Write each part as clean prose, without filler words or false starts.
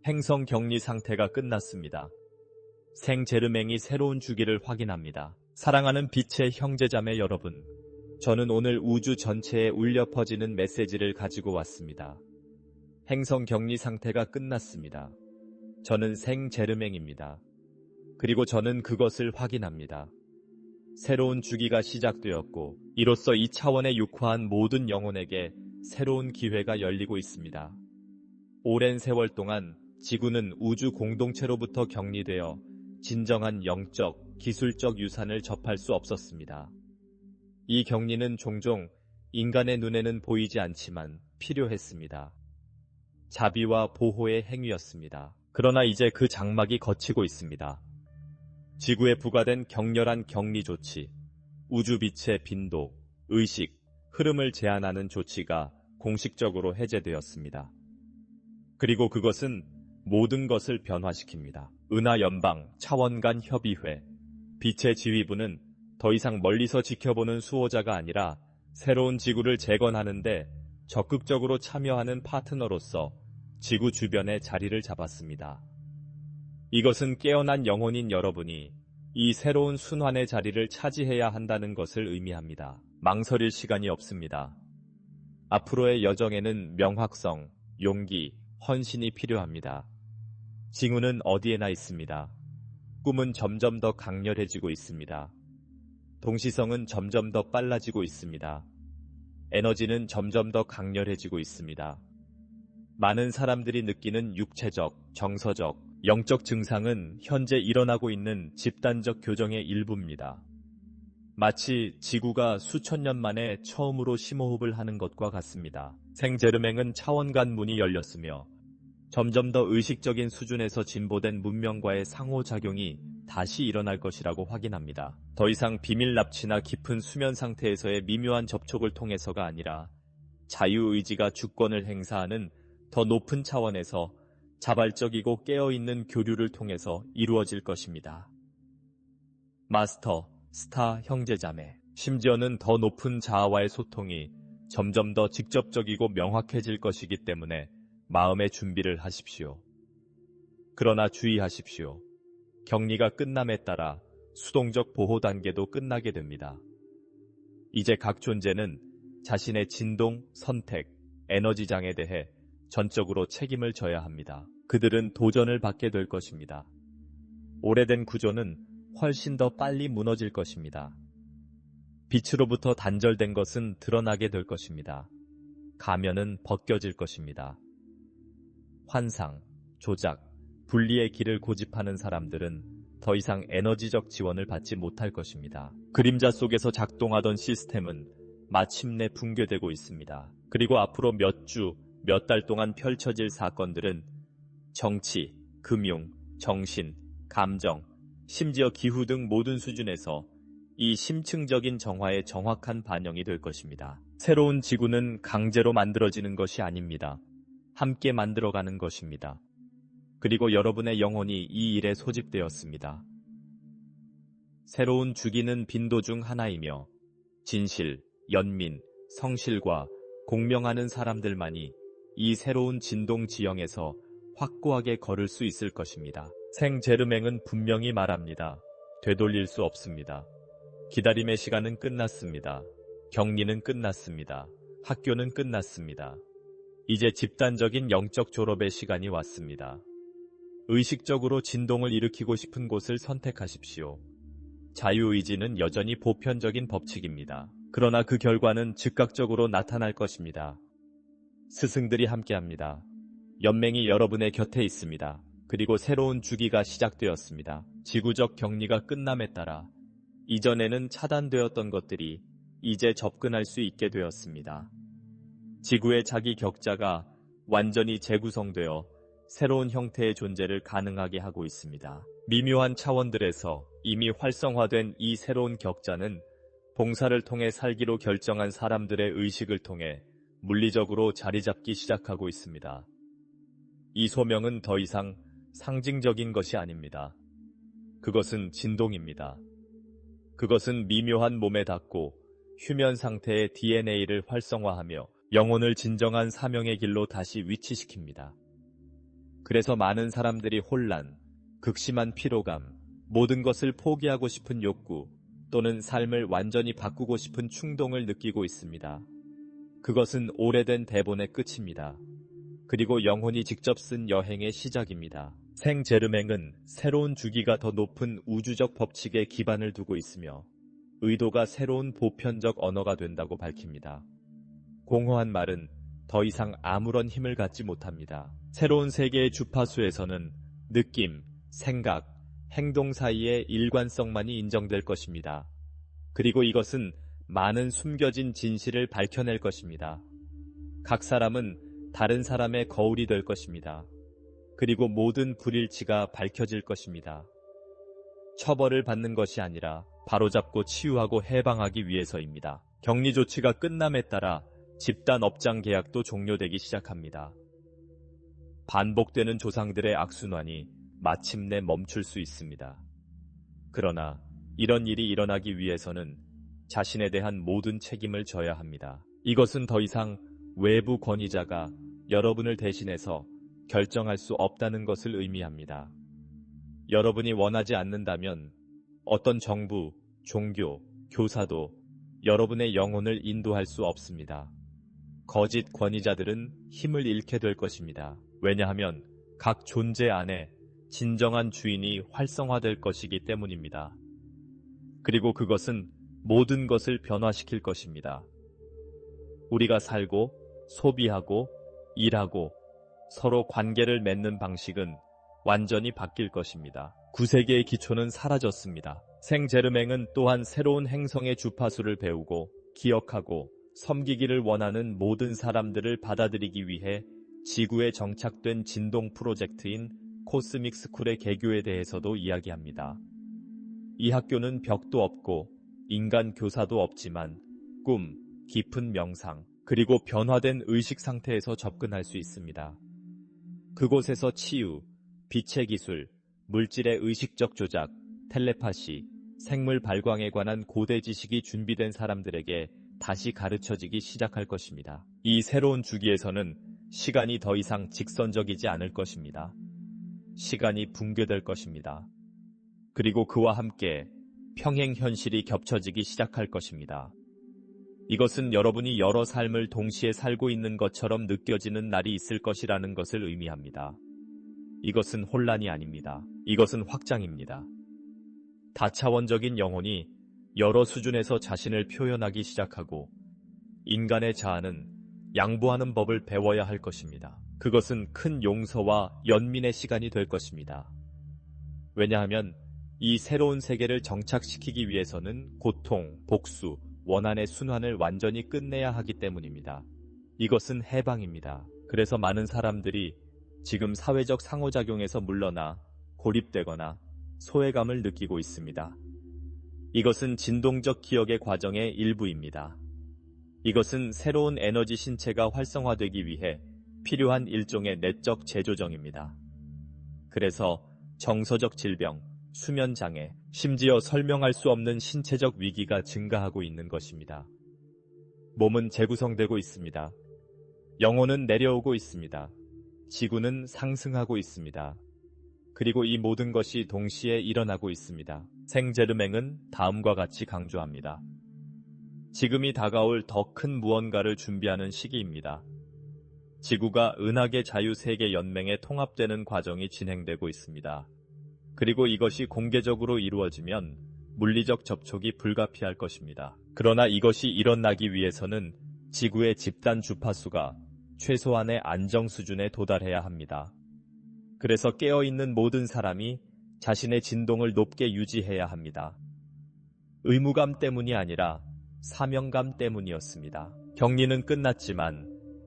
행성 격리 상태가 끝났습니다. 생제르맹이 새로운 주기를 확인합니다. 사랑하는 빛의 형제자매 여러분, 저는 오늘 우주 전체에 울려 퍼지는 메시지를 가지고 왔습니다. 행성 격리 상태가 끝났습니다. 저는 생제르맹입니다. 그리고 저는 그것을 확인합니다. 새로운 주기가 시작되었고, 이로써 이 차원에 육화한 모든 영혼에게 새로운 기회가 열리고 있습니다. 오랜 세월 동안 지구는 우주 공동체로부터 격리되어 진정한 영적, 기술적 유산을 접할 수 없었습니다. 이 격리는 종종 인간의 눈에는 보이지 않지만 필요했습니다. 자비와 보호의 행위였습니다. 그러나 이제 그 장막이 걷히고 있습니다. 지구에 부과된 격렬한 격리 조치, 우주빛의 빈도, 의식, 흐름을 제한하는 조치가 공식적으로 해제되었습니다. 그리고 그것은 모든 것을 변화시킵니다. 은하연방, 차원간 협의회, 빛의 지휘부는 더 이상 멀리서 지켜보는 수호자가 아니라 새로운 지구를 재건하는데 적극적으로 참여하는 파트너로서 지구 주변에 자리를 잡았습니다. 이것은 깨어난 영혼인 여러분이 이 새로운 순환의 자리를 차지해야 한다는 것을 의미합니다. 망설일 시간이 없습니다. 앞으로의 여정에는 명확성, 용기, 헌신이 필요합니다. 징후는 어디에나 있습니다. 꿈은 점점 더 강렬해지고 있습니다. 동시성은 점점 더 빨라지고 있습니다. 에너지는 점점 더 강렬해지고 있습니다. 많은 사람들이 느끼는 육체적, 정서적, 영적 증상은 현재 일어나고 있는 집단적 교정의 일부입니다. 마치 지구가 수천 년 만에 처음으로 심호흡을 하는 것과 같습니다. 생제르맹은 차원간 문이 열렸으며 점점 더 의식적인 수준에서 진보된 문명과의 상호작용이 다시 일어날 것이라고 확인합니다. 더 이상 비밀 납치나 깊은 수면 상태에서의 미묘한 접촉을 통해서가 아니라 자유의지가 주권을 행사하는 더 높은 차원에서 자발적이고 깨어있는 교류를 통해서 이루어질 것입니다. 마스터, 스타 형제자매, 심지어는 더 높은 자아와의 소통이 점점 더 직접적이고 명확해질 것이기 때문에 마음의 준비를 하십시오. 그러나 주의하십시오. 격리가 끝남에 따라 수동적 보호 단계도 끝나게 됩니다. 이제 각 존재는 자신의 진동, 선택, 에너지장에 대해 전적으로 책임을 져야 합니다. 그들은 도전을 받게 될 것입니다. 오래된 구조는 훨씬 더 빨리 무너질 것입니다. 빛으로부터 단절된 것은 드러나게 될 것입니다. 가면은 벗겨질 것입니다. 환상, 조작, 분리의 길을 고집하는 사람들은 더 이상 에너지적 지원을 받지 못할 것입니다. 그림자 속에서 작동하던 시스템은 마침내 붕괴되고 있습니다. 그리고 앞으로 몇 주, 몇 달 동안 펼쳐질 사건들은 정치, 금융, 정신, 감정, 심지어 기후 등 모든 수준에서 이 심층적인 정화의 정확한 반영이 될 것입니다. 새로운 지구는 강제로 만들어지는 것이 아닙니다. 함께 만들어가는 것입니다. 그리고 여러분의 영혼이 이 일에 소집되었습니다. 새로운 주기는 빈도 중 하나이며 진실, 연민, 성실과 공명하는 사람들만이 이 새로운 진동 지형에서 확고하게 걸을 수 있을 것입니다. 생제르맹은 분명히 말합니다. 되돌릴 수 없습니다. 기다림의 시간은 끝났습니다. 격리는 끝났습니다. 학교는 끝났습니다. 이제 집단적인 영적 졸업의 시간이 왔습니다. 의식적으로 진동을 일으키고 싶은 곳을 선택하십시오. 자유의지는 여전히 보편적인 법칙입니다. 그러나 그 결과는 즉각적으로 나타날 것입니다. 스승들이 함께합니다. 연맹이 여러분의 곁에 있습니다. 그리고 새로운 주기가 시작되었습니다. 지구적 격리가 끝남에 따라 이전에는 차단되었던 것들이 이제 접근할 수 있게 되었습니다. 지구의 자기 격자가 완전히 재구성되어 새로운 형태의 존재를 가능하게 하고 있습니다. 미묘한 차원들에서 이미 활성화된 이 새로운 격자는 봉사를 통해 살기로 결정한 사람들의 의식을 통해 물리적으로 자리 잡기 시작하고 있습니다. 이 소명은 더 이상 상징적인 것이 아닙니다. 그것은 진동입니다. 그것은 미묘한 몸에 닿고 휴면 상태의 DNA를 활성화하며 영혼을 진정한 사명의 길로 다시 위치시킵니다. 그래서 많은 사람들이 혼란, 극심한 피로감, 모든 것을 포기하고 싶은 욕구, 또는 삶을 완전히 바꾸고 싶은 충동을 느끼고 있습니다. 그것은 오래된 대본의 끝입니다. 그리고 영혼이 직접 쓴 여행의 시작입니다. 생제르맹은 새로운 주기가 더 높은 우주적 법칙에 기반을 두고 있으며 의도가 새로운 보편적 언어가 된다고 밝힙니다. 공허한 말은 더 이상 아무런 힘을 갖지 못합니다. 새로운 세계의 주파수에서는 느낌, 생각, 행동 사이의 일관성만이 인정될 것입니다. 그리고 이것은 많은 숨겨진 진실을 밝혀낼 것입니다. 각 사람은 다른 사람의 거울이 될 것입니다. 그리고 모든 불일치가 밝혀질 것입니다. 처벌을 받는 것이 아니라 바로잡고 치유하고 해방하기 위해서입니다. 격리 조치가 끝남에 따라 집단 업장 계약도 종료되기 시작합니다. 반복되는 조상들의 악순환이 마침내 멈출 수 있습니다. 그러나 이런 일이 일어나기 위해서는 자신에 대한 모든 책임을 져야 합니다. 이것은 더 이상 외부 권위자가 여러분을 대신해서 결정할 수 없다는 것을 의미합니다. 여러분이 원하지 않는다면 어떤 정부, 종교, 교사도 여러분의 영혼을 인도할 수 없습니다. 거짓 권위자들은 힘을 잃게 될 것입니다. 왜냐하면 각 존재 안에 진정한 주인이 활성화될 것이기 때문입니다. 그리고 그것은 모든 것을 변화시킬 것입니다. 우리가 살고, 소비하고, 일하고, 서로 관계를 맺는 방식은 완전히 바뀔 것입니다. 구세계의 기초는 사라졌습니다. 생제르맹은 또한 새로운 행성의 주파수를 배우고, 기억하고, 섬기기를 원하는 모든 사람들을 받아들이기 위해 지구에 정착된 진동 프로젝트인 코스믹 스쿨의 개교에 대해서도 이야기합니다. 이 학교는 벽도 없고 인간 교사도 없지만 꿈, 깊은 명상, 그리고 변화된 의식 상태에서 접근할 수 있습니다. 그곳에서 치유, 빛의 기술, 물질의 의식적 조작, 텔레파시, 생물 발광에 관한 고대 지식이 준비된 사람들에게 다시 가르쳐지기 시작할 것입니다. 이 새로운 주기에서는 시간이 더 이상 직선적이지 않을 것입니다. 시간이 붕괴될 것입니다. 그리고 그와 함께 평행 현실이 겹쳐지기 시작할 것입니다. 이것은 여러분이 여러 삶을 동시에 살고 있는 것처럼 느껴지는 날이 있을 것이라는 것을 의미합니다. 이것은 혼란이 아닙니다. 이것은 확장입니다. 다차원적인 영혼이 여러 수준에서 자신을 표현하기 시작하고 인간의 자아는 양보하는 법을 배워야 할 것입니다. 그것은 큰 용서와 연민의 시간이 될 것입니다. 왜냐하면 이 새로운 세계를 정착시키기 위해서는 고통, 복수, 원한의 순환을 완전히 끝내야 하기 때문입니다. 이것은 해방입니다. 그래서 많은 사람들이 지금 사회적 상호작용에서 물러나 고립되거나 소외감을 느끼고 있습니다. 이것은 진동적 기억의 과정의 일부입니다. 이것은 새로운 에너지 신체가 활성화되기 위해 필요한 일종의 내적 재조정입니다. 그래서 정서적 질병, 수면장애, 심지어 설명할 수 없는 신체적 위기가 증가하고 있는 것입니다. 몸은 재구성되고 있습니다. 영혼은 내려오고 있습니다. 지구는 상승하고 있습니다. 그리고 이 모든 것이 동시에 일어나고 있습니다. 생제르맹은 다음과 같이 강조합니다. 지금이 다가올 더 큰 무언가를 준비하는 시기입니다. 지구가 은하계 자유세계 연맹에 통합되는 과정이 진행되고 있습니다. 그리고 이것이 공개적으로 이루어지면 물리적 접촉이 불가피할 것입니다. 그러나 이것이 일어나기 위해서는 지구의 집단 주파수가 최소한의 안정 수준에 도달해야 합니다. 그래서 깨어있는 모든 사람이 자신의 진동을 높게 유지해야 합니다. 의무감 때문이 아니라 사명감 때문이었습니다. 격리는 끝났지만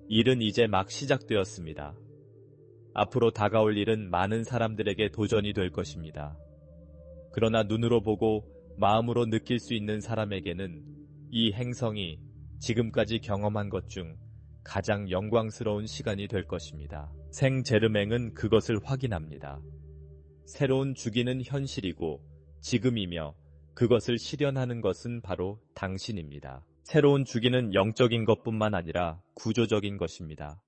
일은 이제 막 시작되었습니다. 앞으로 다가올 일은 많은 사람들에게 도전이 될 것입니다. 그러나 눈으로 보고 마음으로 느낄 수 있는 사람에게는 이 행성이 지금까지 경험한 것 중 가장 영광스러운 시간이 될 것입니다. 생제르맹은 그것을 확인합니다. 새로운 주기는 현실이고 지금이며 그것을 실현하는 것은 바로 당신입니다. 새로운 주기는 영적인 것뿐만 아니라 구조적인 것입니다.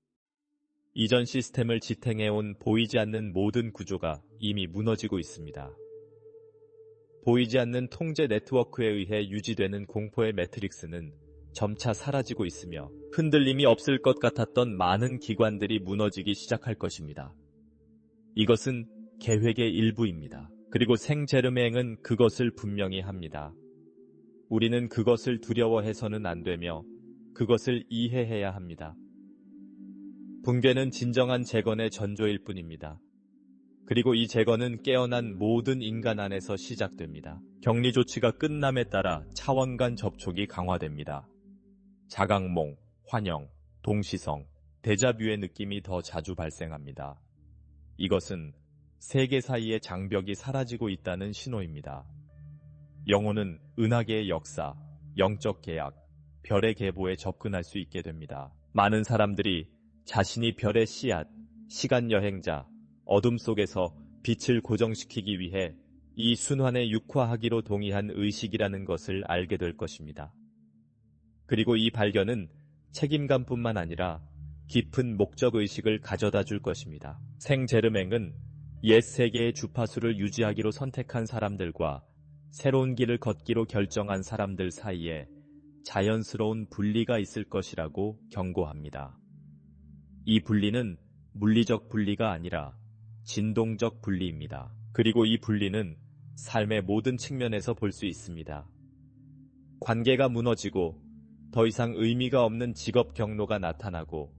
이전 시스템을 지탱해온 보이지 않는 모든 구조가 이미 무너지고 있습니다. 보이지 않는 통제 네트워크에 의해 유지되는 공포의 매트릭스는 점차 사라지고 있으며 흔들림이 없을 것 같았던 많은 기관들이 무너지기 시작할 것입니다. 이것은 계획의 일부입니다. 그리고 생제르맹은 그것을 분명히 합니다. 우리는 그것을 두려워해서는 안 되며 그것을 이해해야 합니다. 붕괴는 진정한 재건의 전조일 뿐입니다. 그리고 이 재건은 깨어난 모든 인간 안에서 시작됩니다. 격리 조치가 끝남에 따라 차원 간 접촉이 강화됩니다. 자각몽, 환영, 동시성, 데자뷰의 느낌이 더 자주 발생합니다. 이것은 세계 사이의 장벽이 사라지고 있다는 신호입니다. 영혼은 은하계의 역사, 영적 계약, 별의 계보에 접근할 수 있게 됩니다. 많은 사람들이 자신이 별의 씨앗, 시간 여행자, 어둠 속에서 빛을 고정시키기 위해 이 순환에 육화하기로 동의한 의식이라는 것을 알게 될 것입니다. 그리고 이 발견은 책임감뿐만 아니라 깊은 목적의식을 가져다 줄 것입니다. 생제르맹은 옛 세계의 주파수를 유지하기로 선택한 사람들과 새로운 길을 걷기로 결정한 사람들 사이에 자연스러운 분리가 있을 것이라고 경고합니다. 이 분리는 물리적 분리가 아니라 진동적 분리입니다. 그리고 이 분리는 삶의 모든 측면에서 볼 수 있습니다. 관계가 무너지고 더 이상 의미가 없는 직업 경로가 나타나고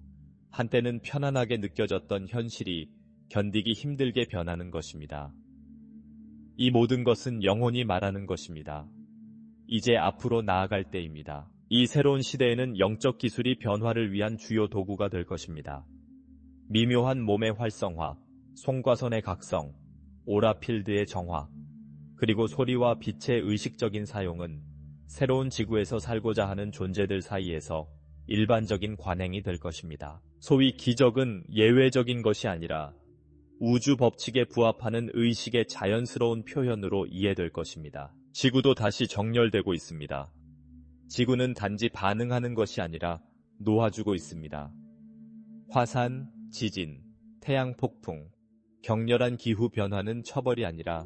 한때는 편안하게 느껴졌던 현실이 견디기 힘들게 변하는 것입니다. 이 모든 것은 영혼이 말하는 것입니다. 이제 앞으로 나아갈 때입니다. 이 새로운 시대에는 영적 기술이 변화를 위한 주요 도구가 될 것입니다. 미묘한 몸의 활성화, 송과선의 각성, 오라필드의 정화, 그리고 소리와 빛의 의식적인 사용은 새로운 지구에서 살고자 하는 존재들 사이에서 일반적인 관행이 될 것입니다. 소위 기적은 예외적인 것이 아니라 우주 법칙에 부합하는 의식의 자연스러운 표현으로 이해될 것입니다. 지구도 다시 정렬되고 있습니다. 지구는 단지 반응하는 것이 아니라 놓아주고 있습니다. 화산, 지진, 태양 폭풍, 격렬한 기후 변화는 처벌이 아니라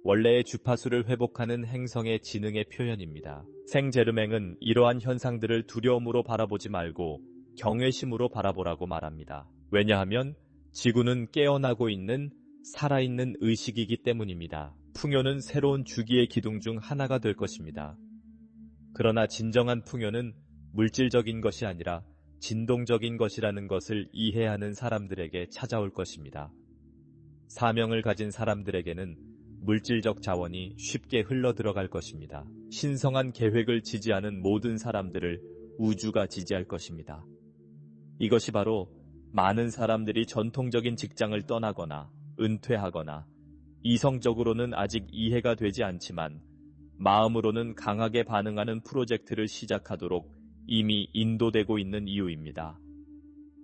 원래의 주파수를 회복하는 행성의 지능의 표현입니다. 생제르맹은 이러한 현상들을 두려움으로 바라보지 말고 경외심으로 바라보라고 말합니다. 왜냐하면 지구는 깨어나고 있는 살아있는 의식이기 때문입니다. 풍요는 새로운 주기의 기둥 중 하나가 될 것입니다. 그러나 진정한 풍요는 물질적인 것이 아니라 진동적인 것이라는 것을 이해하는 사람들에게 찾아올 것입니다. 사명을 가진 사람들에게는 물질적 자원이 쉽게 흘러들어갈 것입니다. 신성한 계획을 지지하는 모든 사람들을 우주가 지지할 것입니다. 이것이 바로 많은 사람들이 전통적인 직장을 떠나거나 은퇴하거나 이성적으로는 아직 이해가 되지 않지만 마음으로는 강하게 반응하는 프로젝트를 시작하도록 이미 인도되고 있는 이유입니다.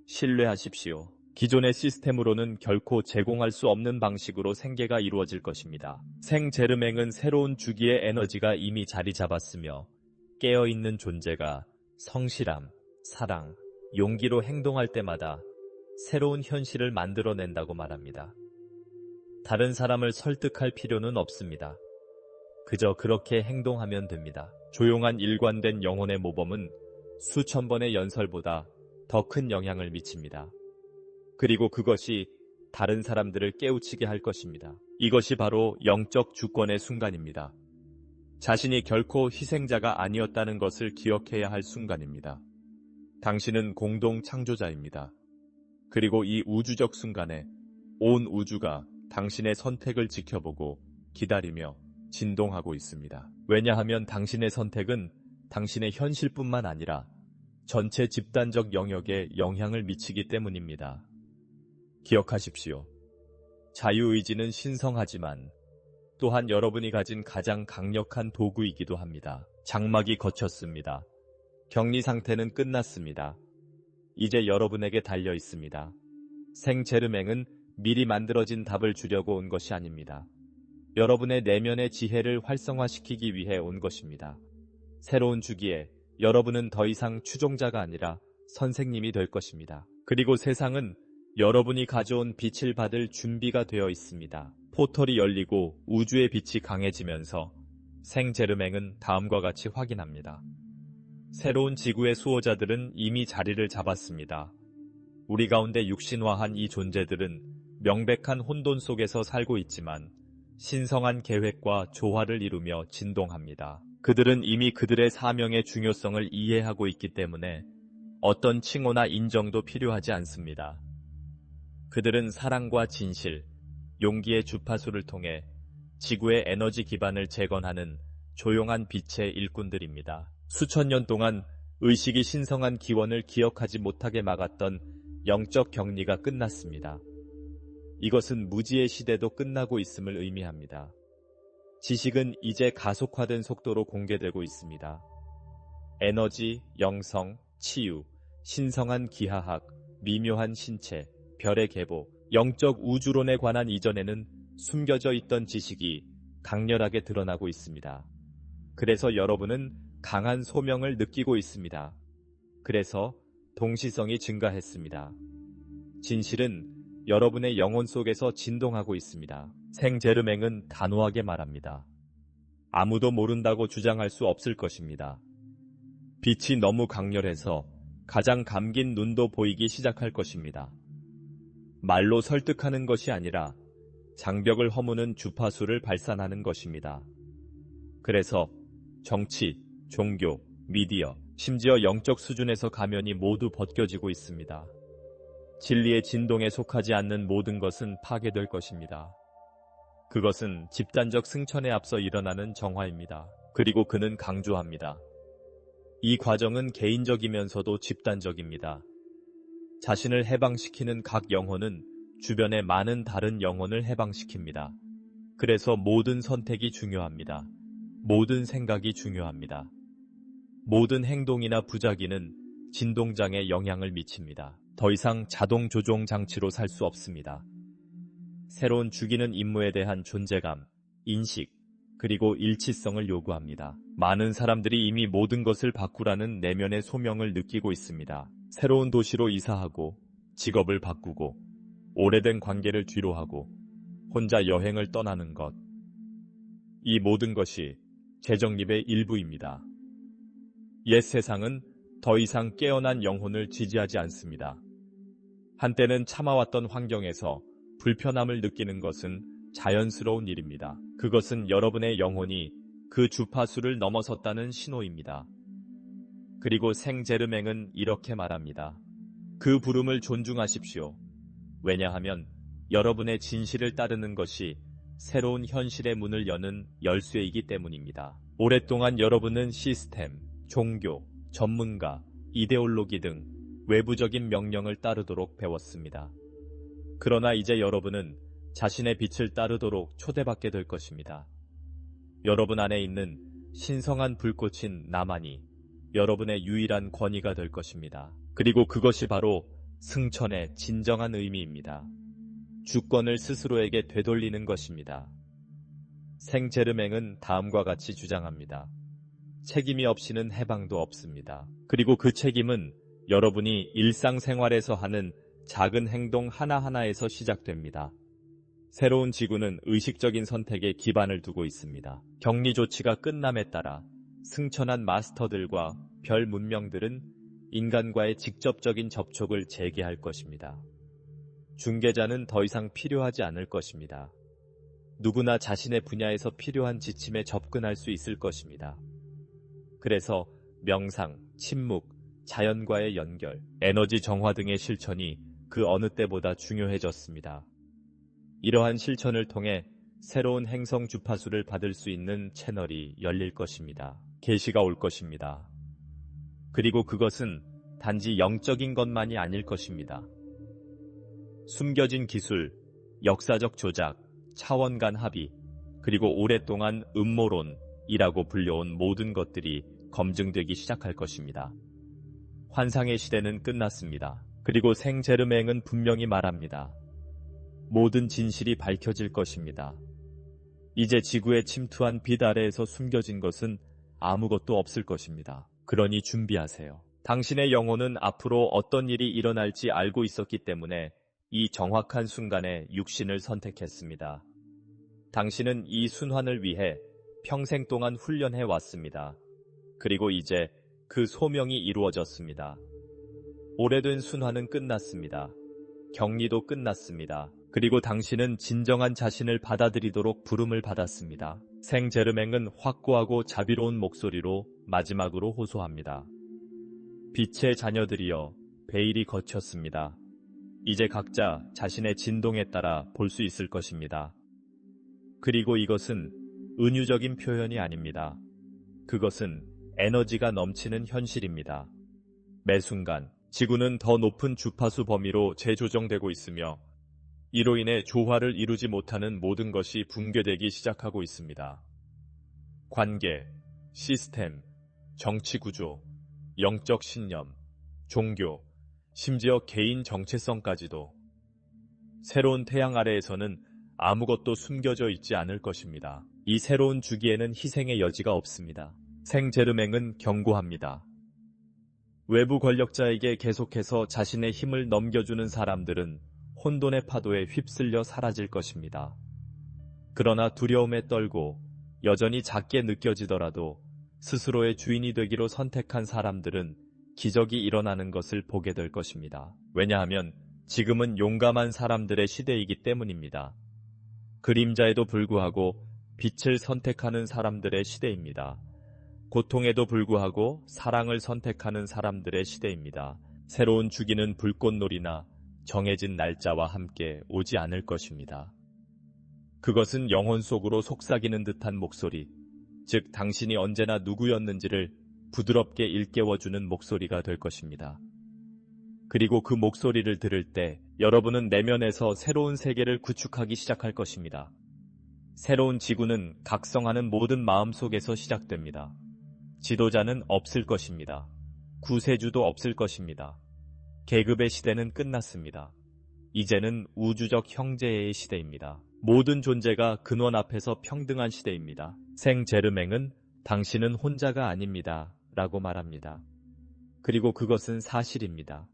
신뢰하십시오. 기존의 시스템으로는 결코 제공할 수 없는 방식으로 생계가 이루어질 것입니다. 생제르맹은 새로운 주기의 에너지가 이미 자리 잡았으며 깨어있는 존재가 성실함, 사랑, 용기로 행동할 때마다 새로운 현실을 만들어낸다고 말합니다. 다른 사람을 설득할 필요는 없습니다. 그저 그렇게 행동하면 됩니다. 조용한 일관된 영혼의 모범은 수천 번의 연설보다 더 큰 영향을 미칩니다. 그리고 그것이 다른 사람들을 깨우치게 할 것입니다. 이것이 바로 영적 주권의 순간입니다. 자신이 결코 희생자가 아니었다는 것을 기억해야 할 순간입니다. 당신은 공동 창조자입니다. 그리고 이 우주적 순간에 온 우주가 당신의 선택을 지켜보고 기다리며 진동하고 있습니다. 왜냐하면 당신의 선택은 당신의 현실뿐만 아니라 전체 집단적 영역에 영향을 미치기 때문입니다. 기억하십시오. 자유의지는 신성하지만 또한 여러분이 가진 가장 강력한 도구이기도 합니다. 장막이 거쳤습니다. 격리 상태는 끝났습니다. 이제 여러분에게 달려 있습니다. 생제르맹은 미리 만들어진 답을 주려고 온 것이 아닙니다. 여러분의 내면의 지혜를 활성화시키기 위해 온 것입니다. 새로운 주기에 여러분은 더 이상 추종자가 아니라 선생님이 될 것입니다. 그리고 세상은 여러분이 가져온 빛을 받을 준비가 되어 있습니다. 포털이 열리고 우주의 빛이 강해지면서 생제르맹은 다음과 같이 확인합니다. 새로운 지구의 수호자들은 이미 자리를 잡았습니다. 우리 가운데 육신화한 이 존재들은 명백한 혼돈 속에서 살고 있지만 신성한 계획과 조화를 이루며 진동합니다. 그들은 이미 그들의 사명의 중요성을 이해하고 있기 때문에 어떤 칭호나 인정도 필요하지 않습니다. 그들은 사랑과 진실, 용기의 주파수를 통해 지구의 에너지 기반을 재건하는 조용한 빛의 일꾼들입니다. 수천 년 동안 의식이 신성한 기원을 기억하지 못하게 막았던 영적 격리가 끝났습니다. 이것은 무지의 시대도 끝나고 있음을 의미합니다. 지식은 이제 가속화된 속도로 공개되고 있습니다. 에너지, 영성, 치유, 신성한 기하학, 미묘한 신체, 별의 계보, 영적 우주론에 관한 이전에는 숨겨져 있던 지식이 강렬하게 드러나고 있습니다. 그래서 여러분은 강한 소명을 느끼고 있습니다. 그래서 동시성이 증가했습니다. 진실은 여러분의 영혼 속에서 진동하고 있습니다. 생제르맹은 단호하게 말합니다. 아무도 모른다고 주장할 수 없을 것입니다. 빛이 너무 강렬해서 가장 감긴 눈도 보이기 시작할 것입니다. 말로 설득하는 것이 아니라 장벽을 허무는 주파수를 발산하는 것입니다. 그래서 정치, 종교, 미디어, 심지어 영적 수준에서 가면이 모두 벗겨지고 있습니다. 진리의 진동에 속하지 않는 모든 것은 파괴될 것입니다. 그것은 집단적 승천에 앞서 일어나는 정화입니다. 그리고 그는 강조합니다. 이 과정은 개인적이면서도 집단적입니다. 자신을 해방시키는 각 영혼은 주변의 많은 다른 영혼을 해방시킵니다. 그래서 모든 선택이 중요합니다. 모든 생각이 중요합니다. 모든 행동이나 부작위는 진동장에 영향을 미칩니다. 더 이상 자동 조종 장치로 살 수 없습니다. 새로운 죽이는 임무에 대한 존재감, 인식, 그리고 일치성을 요구합니다. 많은 사람들이 이미 모든 것을 바꾸라는 내면의 소명을 느끼고 있습니다. 새로운 도시로 이사하고, 직업을 바꾸고, 오래된 관계를 뒤로하고, 혼자 여행을 떠나는 것. 이 모든 것이 재정립의 일부입니다. 옛 세상은 더 이상 깨어난 영혼을 지지하지 않습니다. 한때는 참아왔던 환경에서 불편함을 느끼는 것은 자연스러운 일입니다. 그것은 여러분의 영혼이 그 주파수를 넘어섰다는 신호입니다. 그리고 생제르맹은 이렇게 말합니다. 그 부름을 존중하십시오. 왜냐하면 여러분의 진실을 따르는 것이 새로운 현실의 문을 여는 열쇠이기 때문입니다. 오랫동안 여러분은 시스템, 종교, 전문가, 이데올로기 등 외부적인 명령을 따르도록 배웠습니다. 그러나 이제 여러분은 자신의 빛을 따르도록 초대받게 될 것입니다. 여러분 안에 있는 신성한 불꽃인 나만이 여러분의 유일한 권위가 될 것입니다. 그리고 그것이 바로 승천의 진정한 의미입니다. 주권을 스스로에게 되돌리는 것입니다. 생제르맹은 다음과 같이 주장합니다. 책임이 없이는 해방도 없습니다. 그리고 그 책임은 여러분이 일상생활에서 하는 작은 행동 하나하나에서 시작됩니다. 새로운 지구는 의식적인 선택에 기반을 두고 있습니다. 격리 조치가 끝남에 따라 승천한 마스터들과 별 문명들은 인간과의 직접적인 접촉을 재개할 것입니다. 중개자는 더 이상 필요하지 않을 것입니다. 누구나 자신의 분야에서 필요한 지침에 접근할 수 있을 것입니다. 그래서 명상, 침묵, 자연과의 연결, 에너지 정화 등의 실천이 그 어느 때보다 중요해졌습니다. 이러한 실천을 통해 새로운 행성 주파수를 받을 수 있는 채널이 열릴 것입니다. 계시가 올 것입니다. 그리고 그것은 단지 영적인 것만이 아닐 것입니다. 숨겨진 기술, 역사적 조작, 차원 간 합의, 그리고 오랫동안 음모론이라고 불려온 모든 것들이 검증되기 시작할 것입니다. 환상의 시대는 끝났습니다. 그리고 생제르맹은 분명히 말합니다. 모든 진실이 밝혀질 것입니다. 이제 지구에 침투한 빛 아래에서 숨겨진 것은 아무것도 없을 것입니다. 그러니 준비하세요. 당신의 영혼은 앞으로 어떤 일이 일어날지 알고 있었기 때문에 이 정확한 순간에 육신을 선택했습니다. 당신은 이 순환을 위해 평생 동안 훈련해 왔습니다. 그리고 이제 그 소명이 이루어졌습니다. 오래된 순환은 끝났습니다. 격리도 끝났습니다. 그리고 당신은 진정한 자신을 받아들이도록 부름을 받았습니다. 생제르맹은 확고하고 자비로운 목소리로 마지막으로 호소합니다. 빛의 자녀들이여, 베일이 걷혔습니다. 이제 각자 자신의 진동에 따라 볼 수 있을 것입니다. 그리고 이것은 은유적인 표현이 아닙니다. 그것은 에너지가 넘치는 현실입니다. 매 순간 지구는 더 높은 주파수 범위로 재조정되고 있으며 이로 인해 조화를 이루지 못하는 모든 것이 붕괴되기 시작하고 있습니다. 관계, 시스템, 정치 구조, 영적 신념, 종교, 심지어 개인 정체성까지도. 새로운 태양 아래에서는 아무것도 숨겨져 있지 않을 것입니다. 이 새로운 주기에는 희생의 여지가 없습니다. 생제르맹은 경고합니다. 외부 권력자에게 계속해서 자신의 힘을 넘겨주는 사람들은 혼돈의 파도에 휩쓸려 사라질 것입니다. 그러나 두려움에 떨고 여전히 작게 느껴지더라도 스스로의 주인이 되기로 선택한 사람들은 기적이 일어나는 것을 보게 될 것입니다. 왜냐하면 지금은 용감한 사람들의 시대이기 때문입니다. 그림자에도 불구하고 빛을 선택하는 사람들의 시대입니다. 고통에도 불구하고 사랑을 선택하는 사람들의 시대입니다. 새로운 주기는 불꽃놀이나 정해진 날짜와 함께 오지 않을 것입니다. 그것은 영혼 속으로 속삭이는 듯한 목소리, 즉 당신이 언제나 누구였는지를 부드럽게 일깨워주는 목소리가 될 것입니다. 그리고 그 목소리를 들을 때 여러분은 내면에서 새로운 세계를 구축하기 시작할 것입니다. 새로운 지구는 각성하는 모든 마음 속에서 시작됩니다. 지도자는 없을 것입니다. 구세주도 없을 것입니다. 계급의 시대는 끝났습니다. 이제는 우주적 형제의 시대입니다. 모든 존재가 근원 앞에서 평등한 시대입니다. 생제르맹은 당신은 혼자가 아닙니다. 라고 말합니다. 그리고 그것은 사실입니다.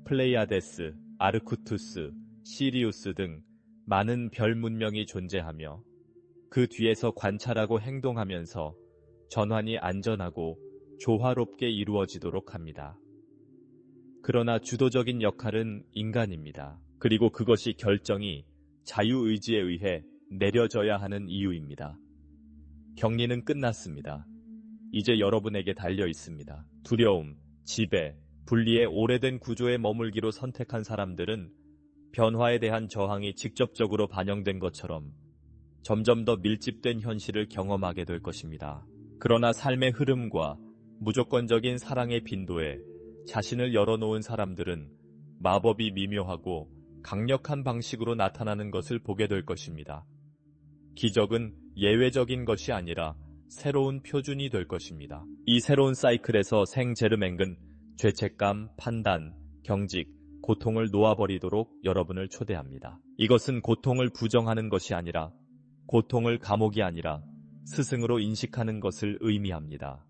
플레이아데스, 아르쿠투스, 시리우스 등 많은 별 문명이 존재하며 그 뒤에서 관찰하고 행동하면서 전환이 안전하고 조화롭게 이루어지도록 합니다. 그러나 주도적인 역할은 인간입니다. 그리고 그것이 결정이 자유의지에 의해 내려져야 하는 이유입니다. 격리는 끝났습니다. 이제 여러분에게 달려 있습니다. 두려움, 지배, 분리의 오래된 구조에 머물기로 선택한 사람들은 변화에 대한 저항이 직접적으로 반영된 것처럼 점점 더 밀집된 현실을 경험하게 될 것입니다. 그러나 삶의 흐름과 무조건적인 사랑의 빈도에 자신을 열어놓은 사람들은 마법이 미묘하고 강력한 방식으로 나타나는 것을 보게 될 것입니다. 기적은 예외적인 것이 아니라 새로운 표준이 될 것입니다. 이 새로운 사이클에서 생제르맹은 죄책감, 판단, 경직, 고통을 놓아버리도록 여러분을 초대합니다. 이것은 고통을 부정하는 것이 아니라 고통을 감옥이 아니라 스승으로 인식하는 것을 의미합니다.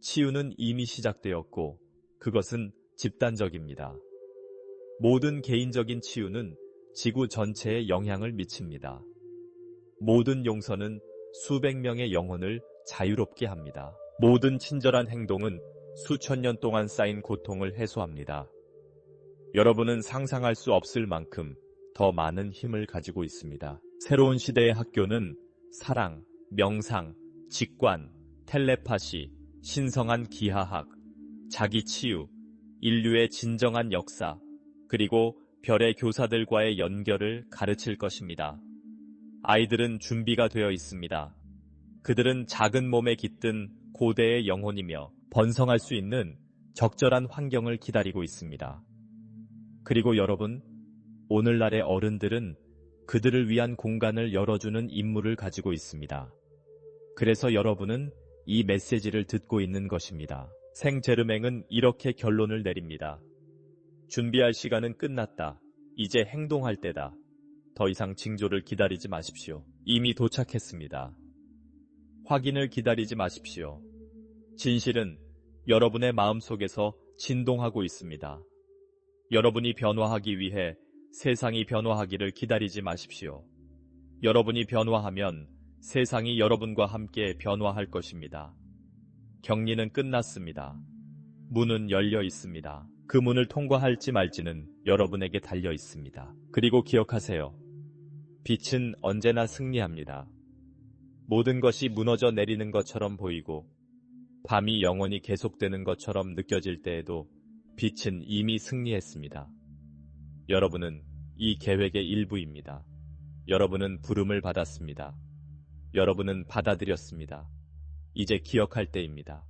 치유는 이미 시작되었고 그것은 집단적입니다. 모든 개인적인 치유는 지구 전체에 영향을 미칩니다. 모든 용서는 수백 명의 영혼을 자유롭게 합니다. 모든 친절한 행동은 수천 년 동안 쌓인 고통을 해소합니다. 여러분은 상상할 수 없을 만큼 더 많은 힘을 가지고 있습니다. 새로운 시대의 학교는 사랑, 명상, 직관, 텔레파시, 신성한 기하학, 자기 치유, 인류의 진정한 역사, 그리고 별의 교사들과의 연결을 가르칠 것입니다. 아이들은 준비가 되어 있습니다. 그들은 작은 몸에 깃든 고대의 영혼이며 번성할 수 있는 적절한 환경을 기다리고 있습니다. 그리고 여러분, 오늘날의 어른들은 그들을 위한 공간을 열어주는 임무를 가지고 있습니다. 그래서 여러분은 이 메시지를 듣고 있는 것입니다. 생제르맹은 이렇게 결론을 내립니다. 준비할 시간은 끝났다. 이제 행동할 때다. 더 이상 징조를 기다리지 마십시오. 이미 도착했습니다. 확인을 기다리지 마십시오. 진실은 여러분의 마음속에서 진동하고 있습니다. 여러분이 변화하기 위해 세상이 변화하기를 기다리지 마십시오. 여러분이 변화하면 세상이 여러분과 함께 변화할 것입니다. 격리는 끝났습니다. 문은 열려 있습니다. 그 문을 통과할지 말지는 여러분에게 달려 있습니다. 그리고 기억하세요. 빛은 언제나 승리합니다. 모든 것이 무너져 내리는 것처럼 보이고 밤이 영원히 계속되는 것처럼 느껴질 때에도 빛은 이미 승리했습니다. 여러분은 이 계획의 일부입니다. 여러분은 부름을 받았습니다. 여러분은 받아들였습니다. 이제 기억할 때입니다.